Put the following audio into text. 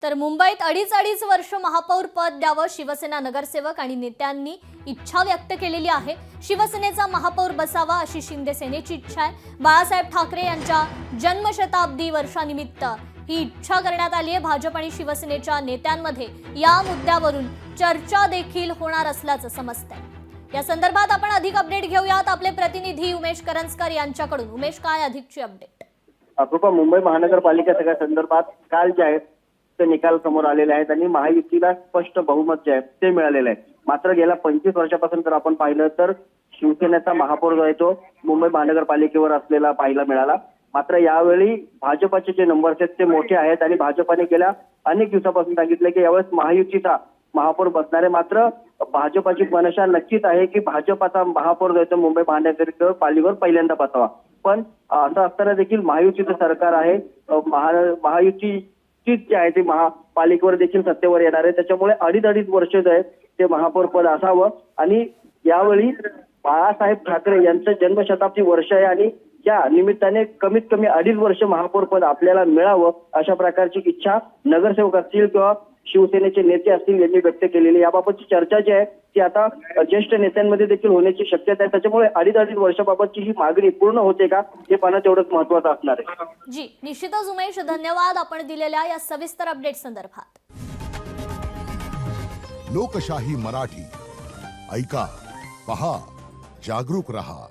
तर मुंबईत अडीच वर्ष महापौर पद द्यावं शिवसेना नगरसेवक आणि नेत्यांनी इच्छा व्यक्त केलेली आहे। शिवसेनेचा महापौर बसावा अशी शिंदे सेनेची इच्छा आहे। बाळासाहेब ठाकरे यांच्या जन्मशताब्दी वर्षानिमित्त ही इच्छा करण्यात आली आहे। भाजप आणि शिवसेनेच्या नेत्यांमध्ये या मुद्द्यावरून चर्चा देखील होणार असल्याचं समजतंय। या संदर्भात आपण अधिक अपडेट घेऊयात आपले प्रतिनिधी उमेश करंजकर यांच्याकडून। उमेश, काय अधिकची अपडेट? अप्रूपा, मुंबई महानगरपालिका सगळ्या संदर्भात काल जे आहेत ते निकाल समोर आलेले आहेत आणि महायुतीला स्पष्ट बहुमत जे आहे ते मिळालेलं आहे। मात्र गेल्या 25 वर्षापासून जर आपण पाहिलं तर शिवसेनेचा महापौर जो आहे तो मुंबई महानगरपालिकेवर असलेला पाहायला मिळाला। मात्र यावेळी भाजपचे जे नंबर्स आहेत ते मोठे आहेत आणि भाजपने गेल्या अनेक दिवसापासून सांगितलं की यावेळेस महायुतीचा महापौर बसणार आहे। मात्र भाजपची मनशा नक्कीच आहे की भाजपचा महापौर जो आहे तो मुंबई महानगरपालिकेवर पहिल्यांदा बसावा। पण असं असताना देखील महायुतीचं सरकार आहे, महायुती जे आहे ते महापालिकेवर देखील सत्तेवर येणार आहे। त्याच्यामुळे अडीच वर्ष जे आहे ते महापौर पद असावं आणि यावेळी बाळासाहेब ठाकरे यांचं जन्मशताब्दी वर्ष आहे आणि या निमित्ताने कमीत कमी 2.5 वर्ष महापौर पद आपल्याला मिळावं अशा प्रकारची इच्छा नगरसेवक असतील किंवा शिवसेनेचे नेते असतील यांनी व्यक्त केलेली। याबाबतची चर्चा जी आहे ती आता ज्येष्ठ नेत्यांमध्ये देखील होण्याची शक्यता आहे। त्याच्यामुळे अडीच वर्षाबाबतची ही मागणी पूर्ण होते का हे पाहणं तेवढंच महत्त्वाचं असणार आहे। जी, निश्चितच उमेश, धन्यवाद आपण दिलेल्या या सविस्तर अपडेट संदर्भात। लोकशाही मराठी ऐका, पहा, जागरूक रहा।